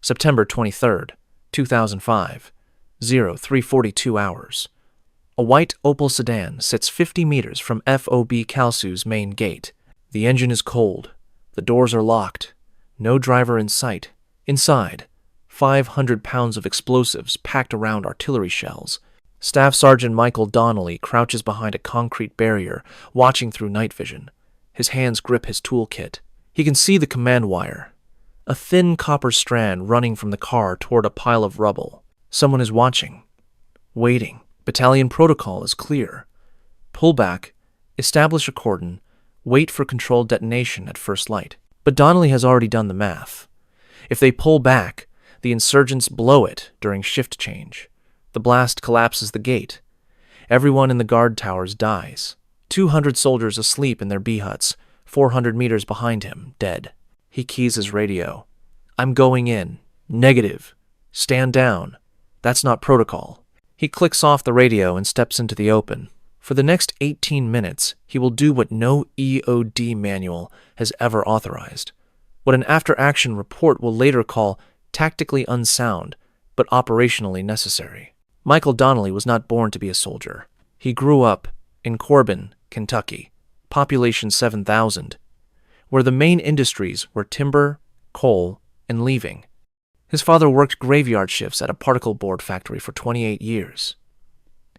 September 23rd, 2005, 0342 hours. A white Opel sedan sits 50 meters from FOB Kalsu's main gate. The engine is cold. The doors are locked. No driver in sight. Inside, 500 pounds of explosives packed around artillery shells. Staff Sergeant Michael Donnelly crouches behind a concrete barrier, watching through night vision. His hands grip his toolkit. He can see the command wire, a thin copper strand running from the car toward a pile of rubble. Someone is watching, waiting. Battalion protocol is clear. Pull back, establish a cordon, wait for controlled detonation at first light. But Donnelly has already done the math. If they pull back, the insurgents blow it during shift change. The blast collapses the gate. Everyone in the guard towers dies. 200 soldiers asleep in their B-huts, 400 meters behind him, dead. He keys his radio. I'm going in. Negative. Stand down. That's not protocol. He clicks off the radio and steps into the open. For the next 18 minutes, he will do what no EOD manual has ever authorized, what an after-action report will later call tactically unsound, but operationally necessary. Michael Donnelly was not born to be a soldier. He grew up in Corbin, Kentucky, population 7,000, where the main industries were timber, coal, and leaving. His father worked graveyard shifts at a particle board factory for 28 years.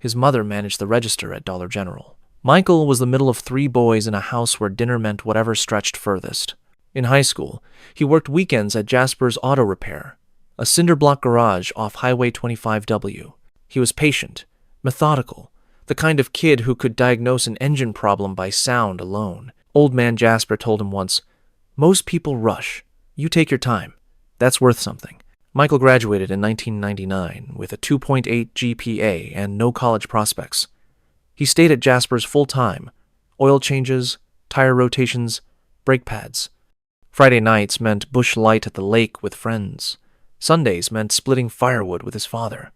His mother managed the register at Dollar General. Michael was the middle of 3 boys in a house where dinner meant whatever stretched furthest. In high school, he worked weekends at Jasper's Auto Repair, a cinder-block garage off Highway 25W. He was patient, methodical, the kind of kid who could diagnose an engine problem by sound alone. Old man Jasper told him once, "Most people rush. You take your time. That's worth something." Michael graduated in 1999 with a 2.8 GPA and no college prospects. He stayed at Jasper's full-time, oil changes, tire rotations, brake pads. Friday nights meant bush light at the lake with friends. Sundays meant splitting firewood with his father.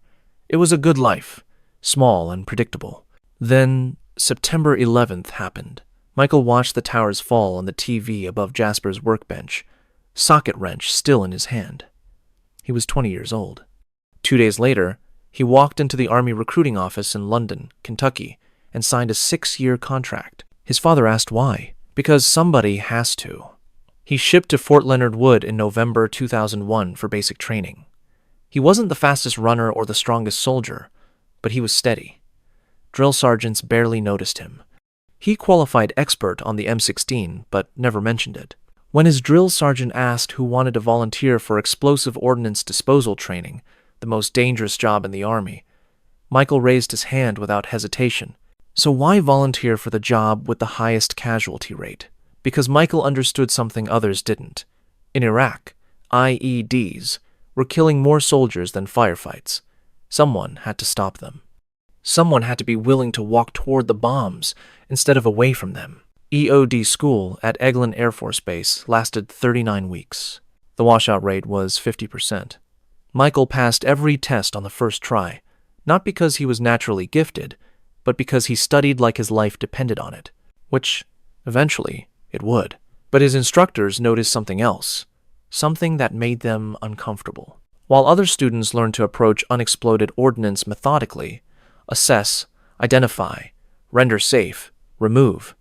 It was a good life, small and predictable. Then September 11th happened. Michael watched the towers fall on the TV above Jasper's workbench, socket wrench still in his hand. He was 20 years old. 2 days later, he walked into the Army recruiting office in London, Kentucky, and signed a 6-year contract. His father asked why. Because somebody has to. He shipped to Fort Leonard Wood in November 2001 for basic training. He wasn't the fastest runner or the strongest soldier, but he was steady. Drill sergeants barely noticed him. He qualified expert on the M16, but never mentioned it. When his drill sergeant asked who wanted to volunteer for explosive ordnance disposal training, the most dangerous job in the Army, Michael raised his hand without hesitation. So why volunteer for the job with the highest casualty rate? Because Michael understood something others didn't. In Iraq, IEDs were killing more soldiers than firefights. Someone had to stop them. Someone had to be willing to walk toward the bombs instead of away from them. EOD school at Eglin Air Force Base lasted 39 weeks. The washout rate was 50%. Michael passed every test on the first try, not because he was naturally gifted, but because he studied like his life depended on it, which, eventually, it would. But his instructors noticed something else, something that made them uncomfortable. While other students learned to approach unexploded ordnance methodically, assess, identify, render safe, remove,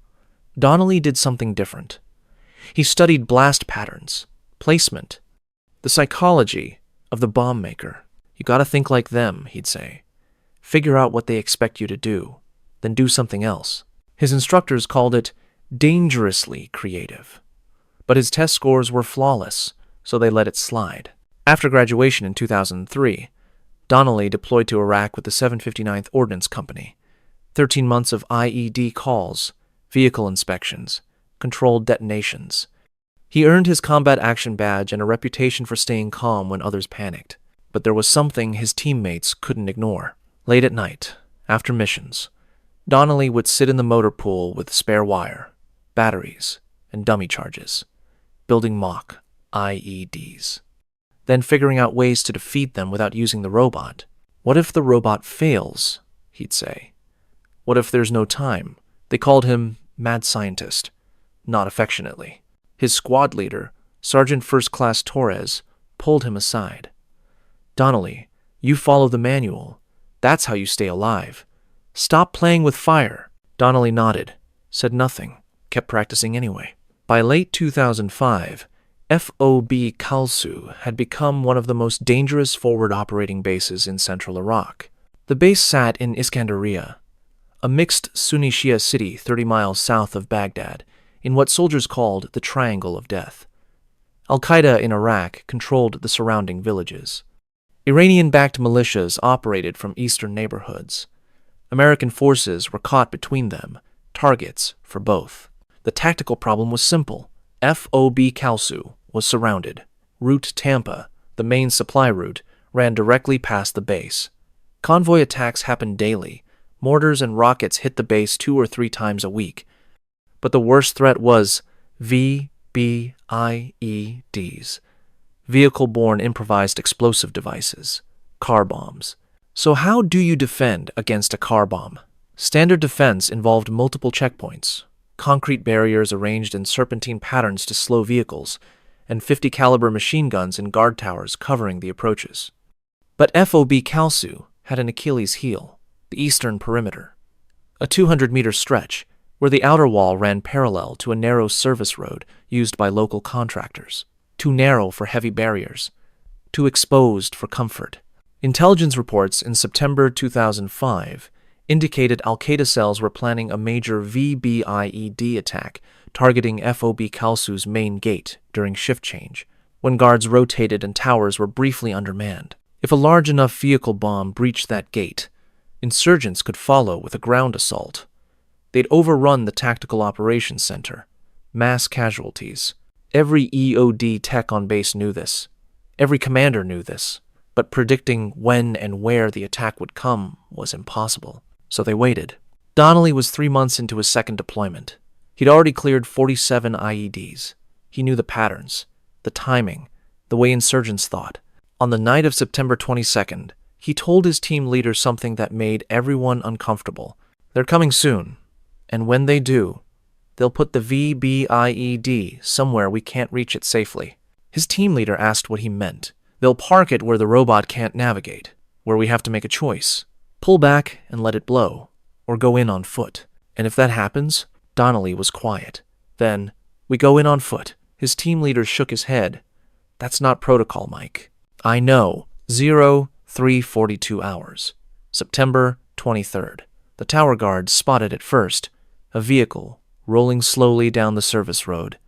Donnelly did something different. He studied blast patterns, placement, the psychology of the bomb maker. You gotta think like them, he'd say. Figure out what they expect you to do, then do something else. His instructors called it dangerously creative. But his test scores were flawless, so they let it slide. After graduation in 2003, Donnelly deployed to Iraq with the 759th Ordnance Company. 13 months of IED calls, vehicle inspections, controlled detonations. He earned his combat action badge and a reputation for staying calm when others panicked. But there was something his teammates couldn't ignore. Late at night, after missions, Donnelly would sit in the motor pool with spare wire, batteries, and dummy charges, building mock IEDs. Then figuring out ways to defeat them without using the robot. What if the robot fails, he'd say. What if there's no time? They called him Mad Scientist, not affectionately. His squad leader, Sergeant First Class Torres, pulled him aside. "Donnelly, you follow the manual. That's how you stay alive. Stop playing with fire." Donnelly nodded, said nothing, kept practicing anyway. By late 2005, FOB Kalsu had become one of the most dangerous forward operating bases in central Iraq. The base sat in Iskandariyah, a mixed Sunni-Shia city 30 miles south of Baghdad, in what soldiers called the Triangle of Death. Al-Qaeda in Iraq controlled the surrounding villages. Iranian-backed militias operated from eastern neighborhoods. American forces were caught between them, targets for both. The tactical problem was simple. FOB Kalsu was surrounded. Route Tampa, the main supply route, ran directly past the base. Convoy attacks happened daily. Mortars and rockets hit the base 2 or 3 times a week. But the worst threat was VBIEDs, vehicle-borne improvised explosive devices, car bombs. So how do you defend against a car bomb? Standard defense involved multiple checkpoints, concrete barriers arranged in serpentine patterns to slow vehicles, and 50 caliber machine guns in guard towers covering the approaches. But FOB Kalsu had an Achilles heel, the eastern perimeter, a 200-meter stretch where the outer wall ran parallel to a narrow service road used by local contractors, too narrow for heavy barriers, too exposed for comfort. Intelligence reports in September 2005 indicated Al-Qaeda cells were planning a major VBIED attack targeting FOB Kalsu's main gate during shift change, when guards rotated and towers were briefly undermanned. If a large enough vehicle bomb breached that gate, insurgents could follow with a ground assault. They'd overrun the Tactical Operations Center. Mass casualties. Every EOD tech on base knew this. Every commander knew this. But predicting when and where the attack would come was impossible. So they waited. Donnelly was 3 months into his second deployment. He'd already cleared 47 IEDs. He knew the patterns, the timing, the way insurgents thought. On the night of September 22nd, he told his team leader something that made everyone uncomfortable. They're coming soon, and when they do, they'll put the VBIED somewhere we can't reach it safely. His team leader asked what he meant. They'll park it where the robot can't navigate, where we have to make a choice. Pull back and let it blow, or go in on foot. And if that happens, Donnelly was quiet. Then, we go in on foot. His team leader shook his head. That's not protocol, Mike. I know. 0342 hours. September 23rd. The tower guards spotted it first. A vehicle, rolling slowly down the service road.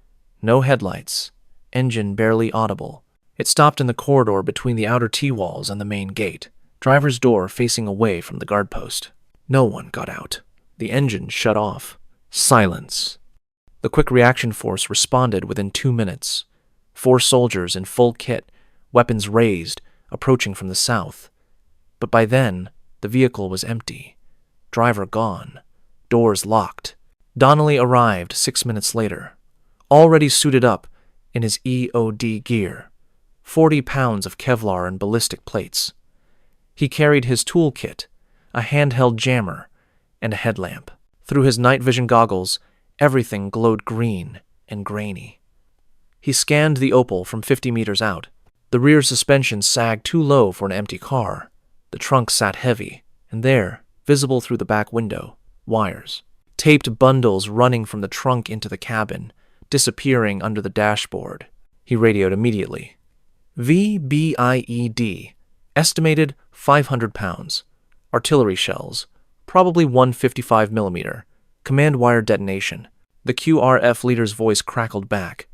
No headlights. Engine barely audible. It stopped in the corridor between the outer T-walls and the main gate. Driver's door facing away from the guard post. No one got out. The engine shut off. Silence. The quick reaction force responded within 2 minutes. 4 soldiers in full kit, weapons raised, approaching from the south. But by then, the vehicle was empty. Driver gone. Doors locked. Donnelly arrived 6 minutes later, already suited up in his EOD gear. 40 pounds of Kevlar and ballistic plates. He carried his toolkit, a handheld jammer, and a headlamp. Through his night vision goggles, everything glowed green and grainy. He scanned the Opel from 50 meters out. The rear suspension sagged too low for an empty car. The trunk sat heavy, and there, visible through the back window, wires. Taped bundles running from the trunk into the cabin, disappearing under the dashboard. He radioed immediately. VBIED, estimated 500 pounds. Artillery shells, probably 155 millimeter. Command wire detonation. The QRF leader's voice crackled back.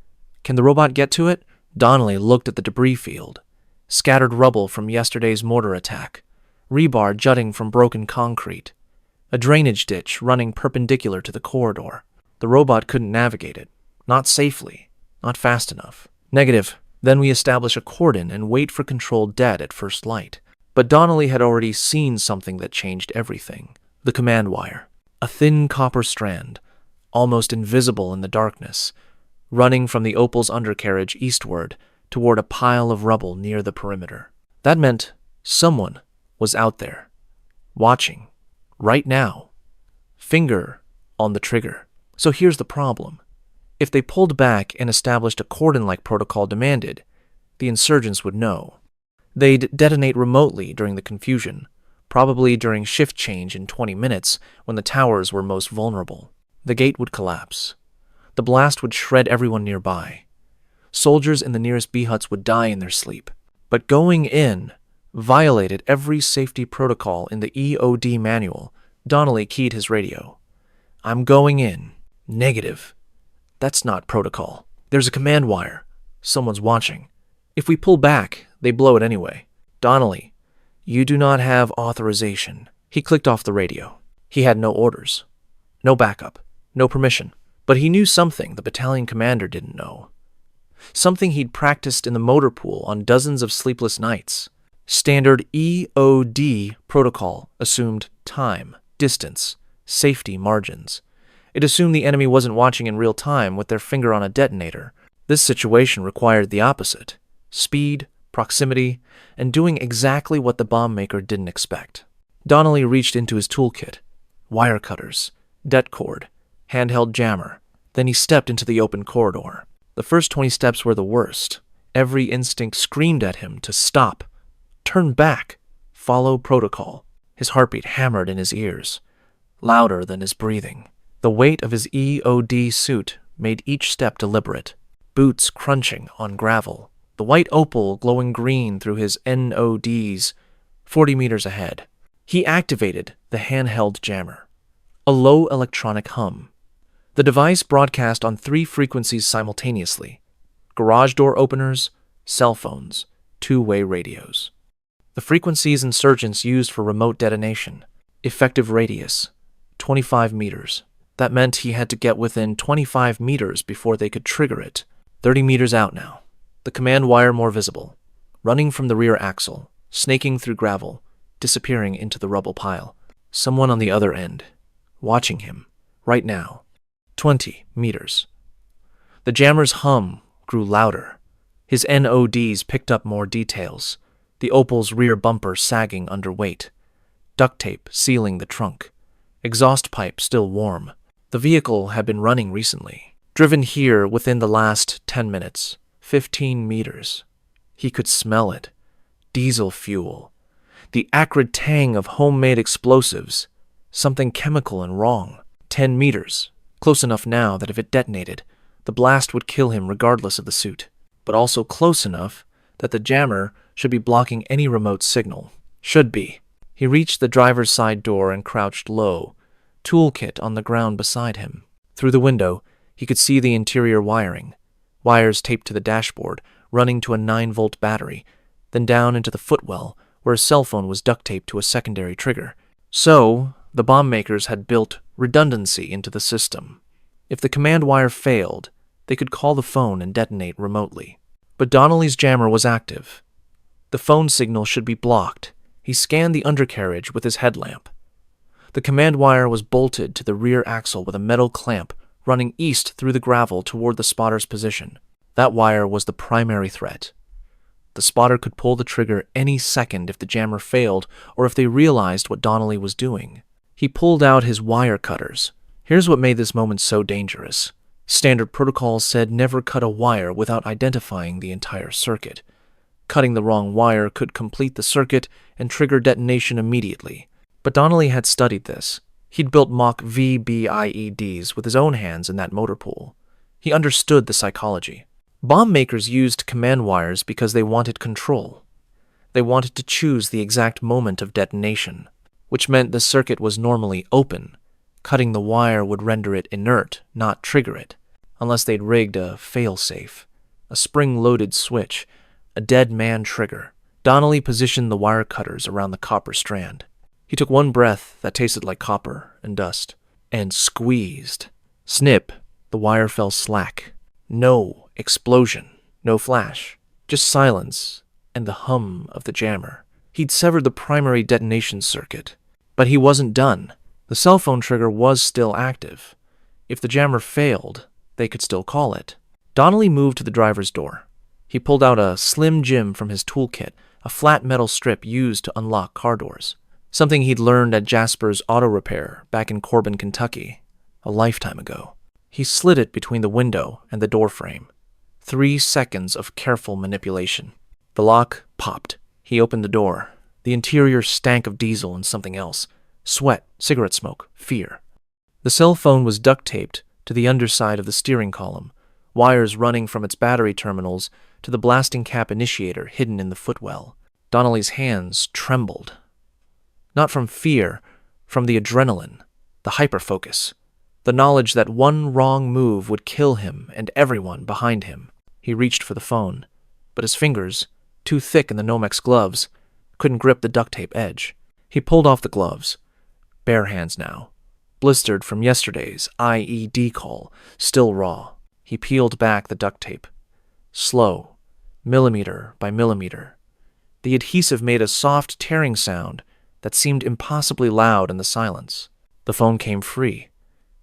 Can the robot get to it? Donnelly looked at the debris field. Scattered rubble from yesterday's mortar attack. Rebar jutting from broken concrete. A drainage ditch running perpendicular to the corridor. The robot couldn't navigate it. Not safely. Not fast enough. Negative. Then we establish a cordon and wait for control dead at first light. But Donnelly had already seen something that changed everything. The command wire. A thin copper strand, almost invisible in the darkness, running from the Opel's undercarriage eastward toward a pile of rubble near the perimeter. That meant someone was out there, watching, right now. Finger on the trigger. So here's the problem. If they pulled back and established a cordon like protocol demanded, the insurgents would know. They'd detonate remotely during the confusion, probably during shift change in 20 minutes when the towers were most vulnerable. The gate would collapse. The blast would shred everyone nearby. Soldiers in the nearest B huts would die in their sleep. But going in violated every safety protocol in the EOD manual. Donnelly keyed his radio. "I'm going in." "Negative. That's not protocol. There's a command wire. Someone's watching. If we pull back, they blow it anyway." "Donnelly, you do not have authorization." He clicked off the radio. He had no orders, no backup, no permission. But he knew something the battalion commander didn't know. Something he'd practiced in the motor pool on dozens of sleepless nights. Standard EOD protocol assumed time, distance, safety margins. It assumed the enemy wasn't watching in real time with their finger on a detonator. This situation required the opposite: speed, proximity, and doing exactly what the bomb maker didn't expect. Donnelly reached into his toolkit: wire cutters, det cord, handheld jammer. Then he stepped into the open corridor. The first 20 steps were the worst. Every instinct screamed at him to stop, turn back, follow protocol. His heartbeat hammered in his ears, louder than his breathing. The weight of his EOD suit made each step deliberate, boots crunching on gravel, the white opal glowing green through his NODs 40 meters ahead. He activated the handheld jammer, a low electronic hum. The device broadcast on 3 frequencies simultaneously: garage door openers, cell phones, two-way radios. The frequencies insurgents used for remote detonation: effective radius, 25 meters. That meant he had to get within 25 meters before they could trigger it. 30 meters out now. The command wire more visible, running from the rear axle, snaking through gravel, disappearing into the rubble pile. Someone on the other end, watching him, right now. 20 meters. The jammer's hum grew louder. His NODs picked up more details: the Opal's rear bumper sagging under weight, duct tape sealing the trunk, exhaust pipe still warm. The vehicle had been running recently, driven here within the last 10 minutes, 15 meters. He could smell it. Diesel fuel. The acrid tang of homemade explosives. Something chemical and wrong. 10 meters. Close enough now that if it detonated, the blast would kill him regardless of the suit, but also close enough that the jammer should be blocking any remote signal. Should be. He reached the driver's side door and crouched low, toolkit on the ground beside him. Through the window, he could see the interior wiring, wires taped to the dashboard, running to a 9-volt battery, then down into the footwell, where a cell phone was duct taped to a secondary trigger. So, the bomb makers had built redundancy into the system. If the command wire failed, they could call the phone and detonate remotely. But Donnelly's jammer was active. The phone signal should be blocked. He scanned the undercarriage with his headlamp. The command wire was bolted to the rear axle with a metal clamp running east through the gravel toward the spotter's position. That wire was the primary threat. The spotter could pull the trigger any second if the jammer failed or if they realized what Donnelly was doing. He pulled out his wire cutters. Here's what made this moment so dangerous. Standard protocol said never cut a wire without identifying the entire circuit. Cutting the wrong wire could complete the circuit and trigger detonation immediately. But Donnelly had studied this. He'd built mock VBIEDs with his own hands in that motor pool. He understood the psychology. Bomb makers used command wires because they wanted control. They wanted to choose the exact moment of detonation, which meant the circuit was normally open. Cutting the wire would render it inert, not trigger it, unless they'd rigged a fail-safe, a spring-loaded switch, a dead man trigger. Donnelly positioned the wire cutters around the copper strand. He took one breath that tasted like copper and dust, and squeezed. Snip, the wire fell slack. No explosion, no flash, just silence and the hum of the jammer. He'd severed the primary detonation circuit, but he wasn't done. The cell phone trigger was still active. If the jammer failed, they could still call it. Donnelly moved to the driver's door. He pulled out a Slim Jim from his toolkit, a flat metal strip used to unlock car doors. Something he'd learned at Jasper's Auto Repair back in Corbin, Kentucky, a lifetime ago. He slid it between the window and the door frame. 3 seconds of careful manipulation. The lock popped. He opened the door. The interior stank of diesel and something else. Sweat, cigarette smoke, fear. The cell phone was duct-taped to the underside of the steering column, wires running from its battery terminals to the blasting cap initiator hidden in the footwell. Donnelly's hands trembled. Not from fear, from the adrenaline, the hyperfocus, the knowledge that one wrong move would kill him and everyone behind him. He reached for the phone, but his fingers, too thick in the Nomex gloves, couldn't grip the duct tape edge. He pulled off the gloves. Bare hands now, blistered from yesterday's IED call, still raw. He peeled back the duct tape. Slow, millimeter by millimeter. The adhesive made a soft tearing sound that seemed impossibly loud in the silence. The phone came free.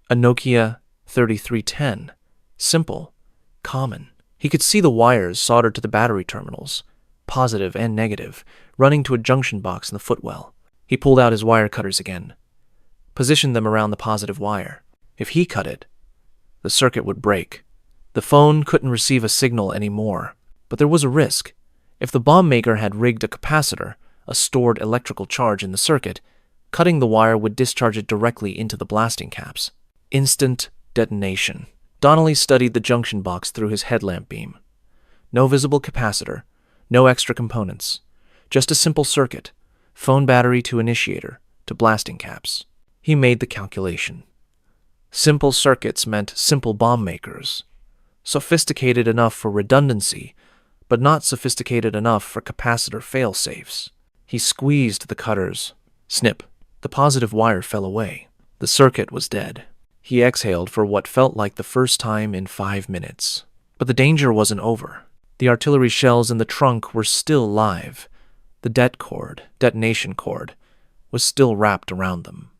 A Nokia 3310. Simple, common. He could see the wires soldered to the battery terminals, positive and negative, running to a junction box in the footwell. He pulled out his wire cutters again, positioned them around the positive wire. If he cut it, the circuit would break. The phone couldn't receive a signal anymore, but there was a risk. If the bomb maker had rigged a capacitor, a stored electrical charge in the circuit, cutting the wire would discharge it directly into the blasting caps. Instant detonation. Donnelly studied the junction box through his headlamp beam. No visible capacitor, no extra components, just a simple circuit, phone battery to initiator to blasting caps. He made the calculation. Simple circuits meant simple bomb makers, sophisticated enough for redundancy, but not sophisticated enough for capacitor fail-safes. He squeezed the cutters. Snip. The positive wire fell away. The circuit was dead. He exhaled for what felt like the first time in 5 minutes. But the danger wasn't over. The artillery shells in the trunk were still live. The detonation cord, was still wrapped around them.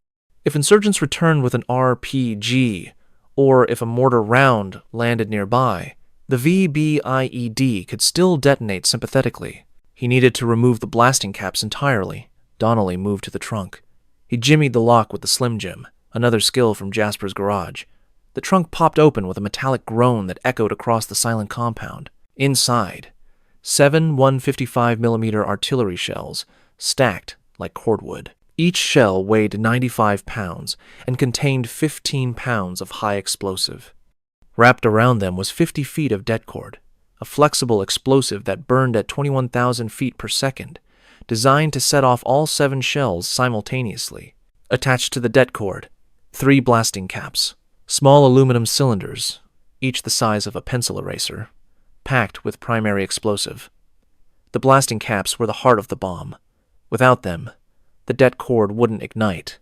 If insurgents returned with an RPG, or if a mortar round landed nearby, the VBIED could still detonate sympathetically. He needed to remove the blasting caps entirely. Donnelly moved to the trunk. He jimmied the lock with the Slim Jim, another skill from Jasper's garage. The trunk popped open with a metallic groan that echoed across the silent compound. Inside, 7 155mm artillery shells, stacked like cordwood. Each shell weighed 95 pounds and contained 15 pounds of high explosive. Wrapped around them was 50 feet of det cord, a flexible explosive that burned at 21,000 feet per second, designed to set off all 7 shells simultaneously. Attached to the det cord, 3 blasting caps, small aluminum cylinders, each the size of a pencil eraser, packed with primary explosive. The blasting caps were the heart of the bomb. Without them, the det cord wouldn't ignite.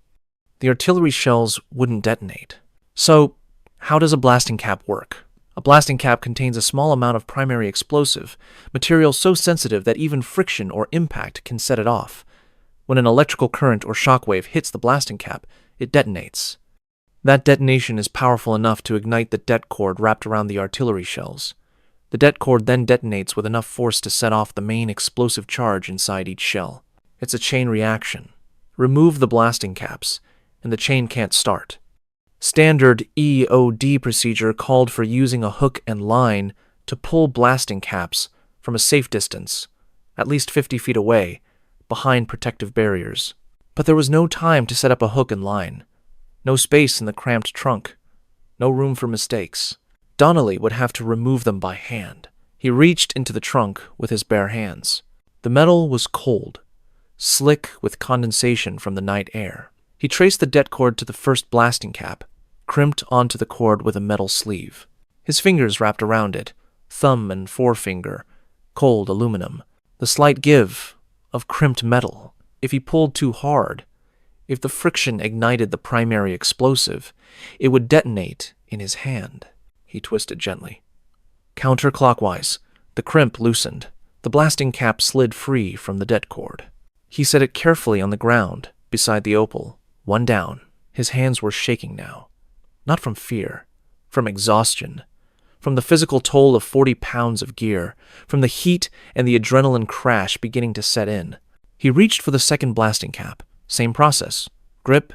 The artillery shells wouldn't detonate. So, how does a blasting cap work? A blasting cap contains a small amount of primary explosive, material so sensitive that even friction or impact can set it off. When an electrical current or shockwave hits the blasting cap, it detonates. That detonation is powerful enough to ignite the det cord wrapped around the artillery shells. The det cord then detonates with enough force to set off the main explosive charge inside each shell. It's a chain reaction. Remove the blasting caps, and the chain can't start. Standard EOD procedure called for using a hook and line to pull blasting caps from a safe distance, at least 50 feet away, behind protective barriers. But there was no time to set up a hook and line. No space in the cramped trunk. No room for mistakes. Donnelly would have to remove them by hand. He reached into the trunk with his bare hands. The metal was cold, slick with condensation from the night air. He traced the det cord to the first blasting cap, crimped onto the cord with a metal sleeve. His fingers wrapped around it, thumb and forefinger, cold aluminum. The slight give of crimped metal. If he pulled too hard, if the friction ignited the primary explosive, it would detonate in his hand. He twisted gently. Counterclockwise, the crimp loosened. The blasting cap slid free from the det cord. He set it carefully on the ground, beside the opal, one down. His hands were shaking now. Not from fear, from exhaustion, from the physical toll of 40 pounds of gear, from the heat and the adrenaline crash beginning to set in. He reached for the second blasting cap. Same process. Grip,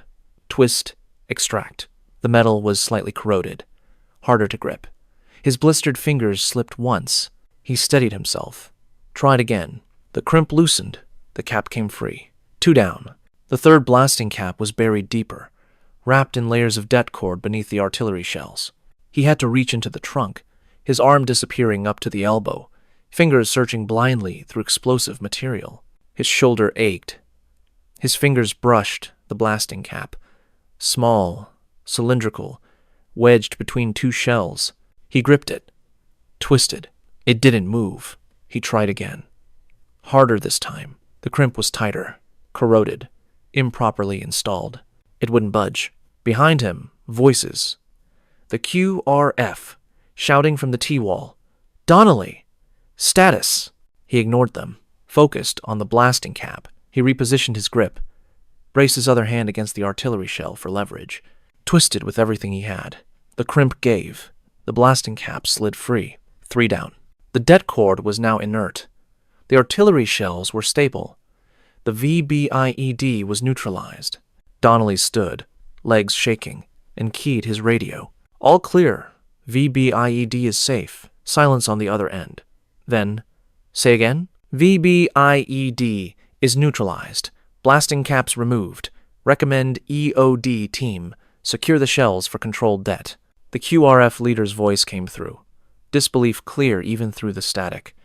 twist, extract. The metal was slightly corroded, harder to grip. His blistered fingers slipped once. He steadied himself. Tried again. The crimp loosened. The cap came free. 2 down. The third blasting cap was buried deeper, wrapped in layers of det cord beneath the artillery shells. He had to reach into the trunk, his arm disappearing up to the elbow, fingers searching blindly through explosive material. His shoulder ached. His fingers brushed the blasting cap, small, cylindrical, wedged between 2 shells. He gripped it, twisted. It didn't move. He tried again. Harder this time. The crimp was tighter, corroded, improperly installed. It wouldn't budge. Behind him, voices. The QRF, shouting from the T-wall. Donnelly! Status! He ignored them, focused on the blasting cap. He repositioned his grip, braced his other hand against the artillery shell for leverage, twisted with everything he had. The crimp gave. The blasting cap slid free. 3 down. The det cord was now inert. The artillery shells were stable. The VBIED was neutralized. Donnelly stood, legs shaking, and keyed his radio. All clear. VBIED is safe. Silence on the other end. Then, say again? VBIED is neutralized. Blasting caps removed. Recommend EOD team. Secure the shells for controlled det. The QRF leader's voice came through. Disbelief clear even through the static.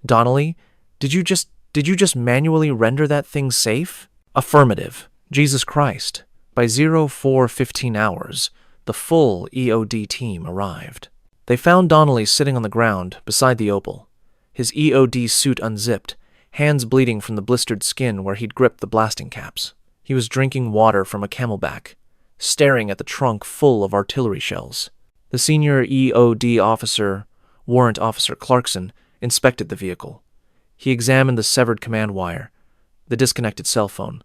Donnelly, did you just manually render that thing safe? Affirmative. Jesus Christ. By 04:15 hours, the full EOD team arrived. They found Donnelly sitting on the ground beside the Opal, his EOD suit unzipped, hands bleeding from the blistered skin where he'd gripped the blasting caps. He was drinking water from a camelback, staring at the trunk full of artillery shells. The senior EOD officer, Warrant Officer Clarkson, inspected the vehicle. He examined the severed command wire, the disconnected cell phone,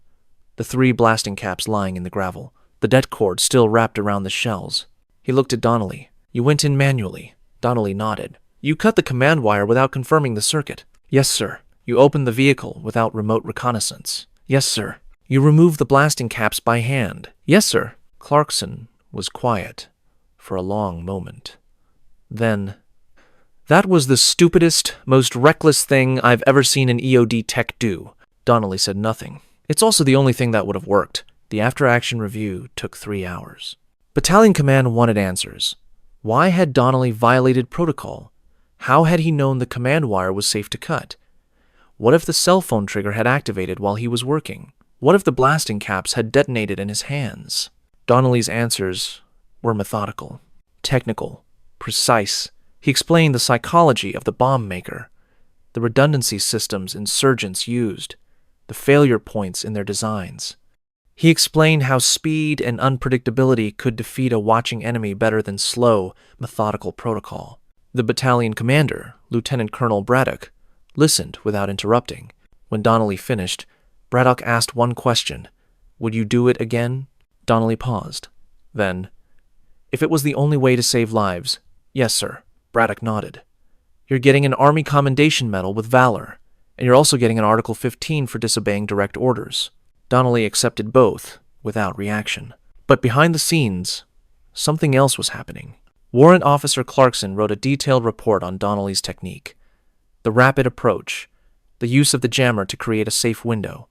the 3 blasting caps lying in the gravel, the det cord still wrapped around the shells. He looked at Donnelly. You went in manually. Donnelly nodded. You cut the command wire without confirming the circuit. Yes, sir. You opened the vehicle without remote reconnaissance. Yes, sir. You removed the blasting caps by hand. Yes, sir. Clarkson was quiet for a long moment. Then, that was the stupidest, most reckless thing I've ever seen an EOD tech do. Donnelly said nothing. It's also the only thing that would have worked. The after-action review took 3 hours. Battalion Command wanted answers. Why had Donnelly violated protocol? How had he known the command wire was safe to cut? What if the cell phone trigger had activated while he was working? What if the blasting caps had detonated in his hands? Donnelly's answers were methodical, technical, precise. He explained the psychology of the bomb maker, the redundancy systems insurgents used, the failure points in their designs. He explained how speed and unpredictability could defeat a watching enemy better than slow, methodical protocol. The battalion commander, Lieutenant Colonel Braddock, listened without interrupting. When Donnelly finished, Braddock asked one question. Would you do it again? Donnelly paused. Then, if it was the only way to save lives, yes, sir. Braddock nodded. You're getting an Army Commendation Medal with Valor, and you're also getting an Article 15 for disobeying direct orders. Donnelly accepted both, without reaction. But behind the scenes, something else was happening. Warrant Officer Clarkson wrote a detailed report on Donnelly's technique. The rapid approach, the use of the jammer to create a safe window,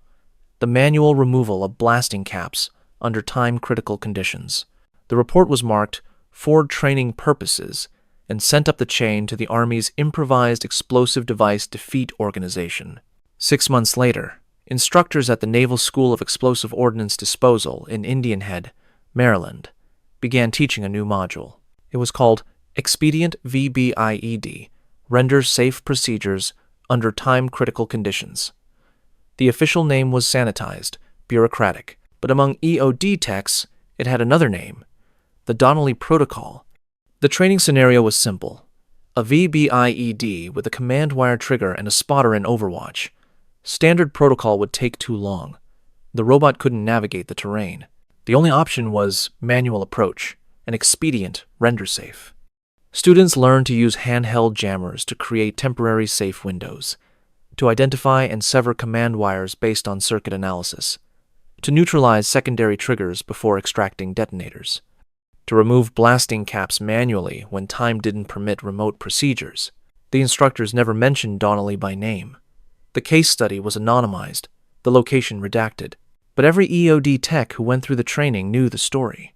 the manual removal of blasting caps under time-critical conditions. The report was marked for training purposes and sent up the chain to the Army's Improvised Explosive Device Defeat Organization. 6 months later, instructors at the Naval School of Explosive Ordnance Disposal in Indian Head, Maryland, began teaching a new module. It was called Expedient VBIED, Renders Safe Procedures Under Time-Critical Conditions. The official name was sanitized, bureaucratic, but among EOD techs, it had another name, the Donnelly Protocol. The training scenario was simple. A VBIED with a command wire trigger and a spotter in Overwatch. Standard protocol would take too long. The robot couldn't navigate the terrain. The only option was manual approach, an expedient render safe. Students learned to use handheld jammers to create temporary safe windows, to identify and sever command wires based on circuit analysis, to neutralize secondary triggers before extracting detonators. to remove blasting caps manually when time didn't permit remote procedures. The instructors never mentioned Donnelly by name. The case study was anonymized, the location redacted. But every EOD tech who went through the training knew the story.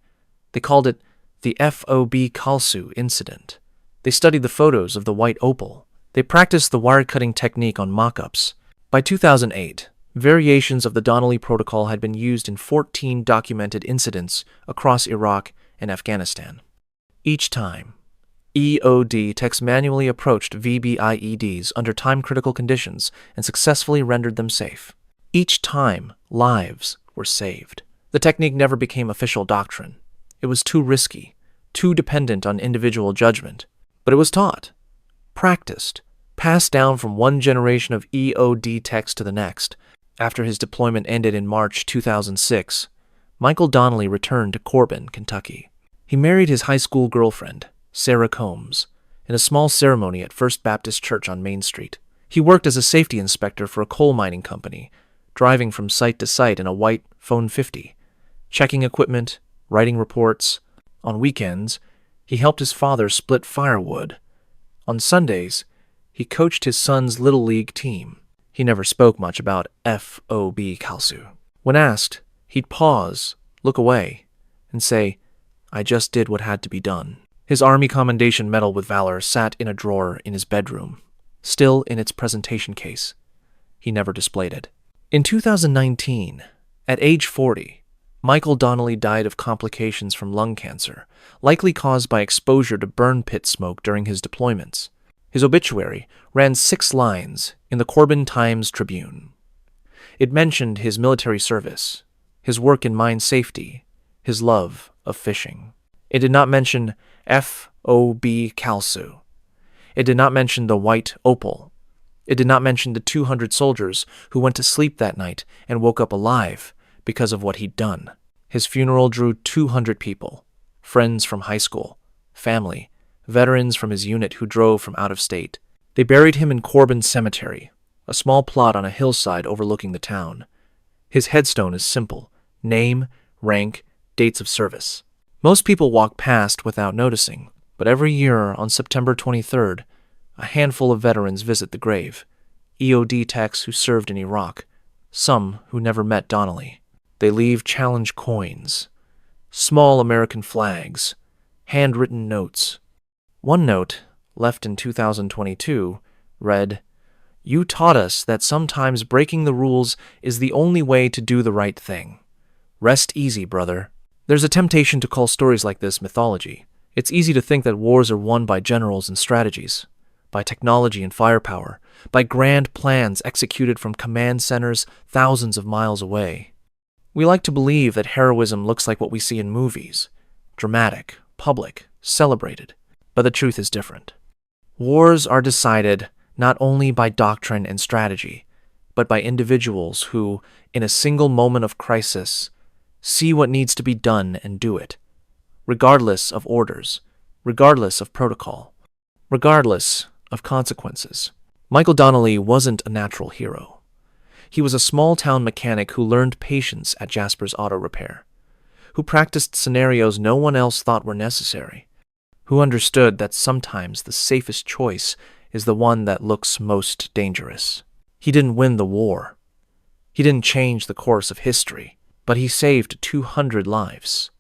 They called it the FOB Kalsu incident. They studied the photos of the white opal. They practiced the wire-cutting technique on mock-ups. By 2008, variations of the Donnelly Protocol had been used in 14 documented incidents across Iraq and Afghanistan. Each time, EOD techs manually approached VBIEDs under time-critical conditions and successfully rendered them safe. Each time, lives were saved. The technique never became official doctrine. It was too risky, too dependent on individual judgment. But it was taught, practiced, passed down from one generation of EOD techs to the next. After his deployment ended in March 2006, Michael Donnelly returned to Corbin, Kentucky. He married his high school girlfriend, Sarah Combs, in a small ceremony at First Baptist Church on Main Street. He worked as a safety inspector for a coal mining company, driving from site to site in a white Phone 50, checking equipment, writing reports. On weekends, he helped his father split firewood. On Sundays, he coached his son's Little League team. He never spoke much about FOB Kalsu. When asked, he'd pause, look away, and say, "I just did what had to be done." His Army Commendation Medal with Valor sat in a drawer in his bedroom, still in its presentation case. He never displayed it. In 2019, at age 40, Michael Donnelly died of complications from lung cancer, likely caused by exposure to burn pit smoke during his deployments. His obituary ran 6 lines in the Corbin Times-Tribune. It mentioned his military service, his work in mine safety, his love of fishing. It did not mention FOB Kalsu. It did not mention the white opal. It did not mention the 200 soldiers who went to sleep that night and woke up alive because of what he'd done. His funeral drew 200 people, friends from high school, family, veterans from his unit who drove from out of state. They buried him in Corbin Cemetery, a small plot on a hillside overlooking the town. His headstone is simple: name, rank, dates of service. Most people walk past without noticing, but every year on September 23rd, a handful of veterans visit the grave, EOD techs who served in Iraq, some who never met Donnelly. They leave challenge coins, small American flags, handwritten notes. One note, left in 2022, read, "You taught us that sometimes breaking the rules is the only way to do the right thing. Rest easy, brother." There's a temptation to call stories like this mythology. It's easy to think that wars are won by generals and strategies, by technology and firepower, by grand plans executed from command centers thousands of miles away. We like to believe that heroism looks like what we see in movies: dramatic, public, celebrated. But the truth is different. Wars are decided not only by doctrine and strategy, but by individuals who, in a single moment of crisis, see what needs to be done and do it, regardless of orders, regardless of protocol, regardless of consequences. Michael Donnelly wasn't a natural hero. He was a small-town mechanic who learned patience at Jasper's Auto Repair, who practiced scenarios no one else thought were necessary, who understood that sometimes the safest choice is the one that looks most dangerous. He didn't win the war. He didn't change the course of history, but he saved 200 lives.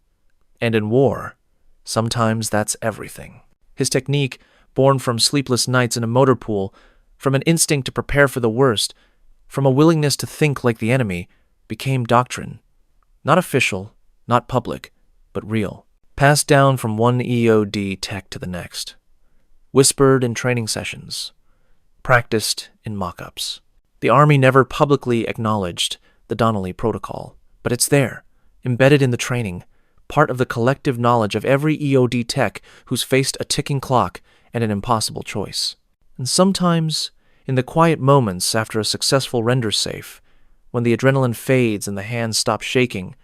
And in war, sometimes that's everything. His technique, born from sleepless nights in a motor pool, from an instinct to prepare for the worst, from a willingness to think like the enemy, became doctrine. Not official, not public, but real. Passed down from one EOD tech to the next. Whispered in training sessions. Practiced in mock-ups. The Army never publicly acknowledged the Donnelly Protocol, but it's there, embedded in the training, part of the collective knowledge of every EOD tech who's faced a ticking clock and an impossible choice. And sometimes, in the quiet moments after a successful render safe, when the adrenaline fades and the hands stop shaking,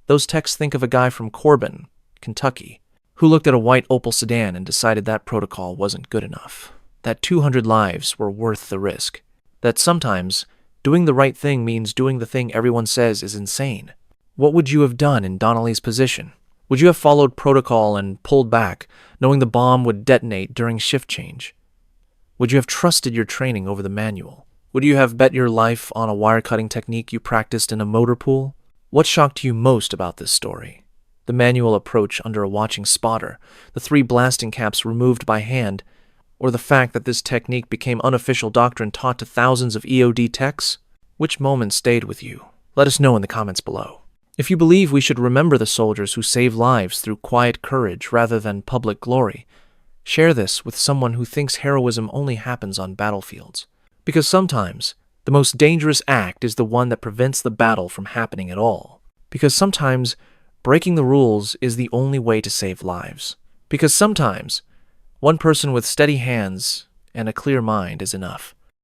those techs think of a guy from Corbin, Kentucky, who looked at a white Opel sedan and decided that protocol wasn't good enough, that 200 lives were worth the risk, that sometimes doing the right thing means doing the thing everyone says is insane. What would you have done in Donnelly's position? Would you have followed protocol and pulled back, knowing the bomb would detonate during shift change? Would you have trusted your training over the manual? Would you have bet your life on a wire-cutting technique you practiced in a motor pool? What shocked you most about this story? The manual approach under a watching spotter, the 3 blasting caps removed by hand, or the fact that this technique became unofficial doctrine taught to thousands of EOD techs? Which moment stayed with you? Let us know in the comments below. If you believe we should remember the soldiers who save lives through quiet courage rather than public glory, share this with someone who thinks heroism only happens on battlefields. Because sometimes, the most dangerous act is the one that prevents the battle from happening at all. Because sometimes, breaking the rules is the only way to save lives. Because sometimes, one person with steady hands and a clear mind is enough.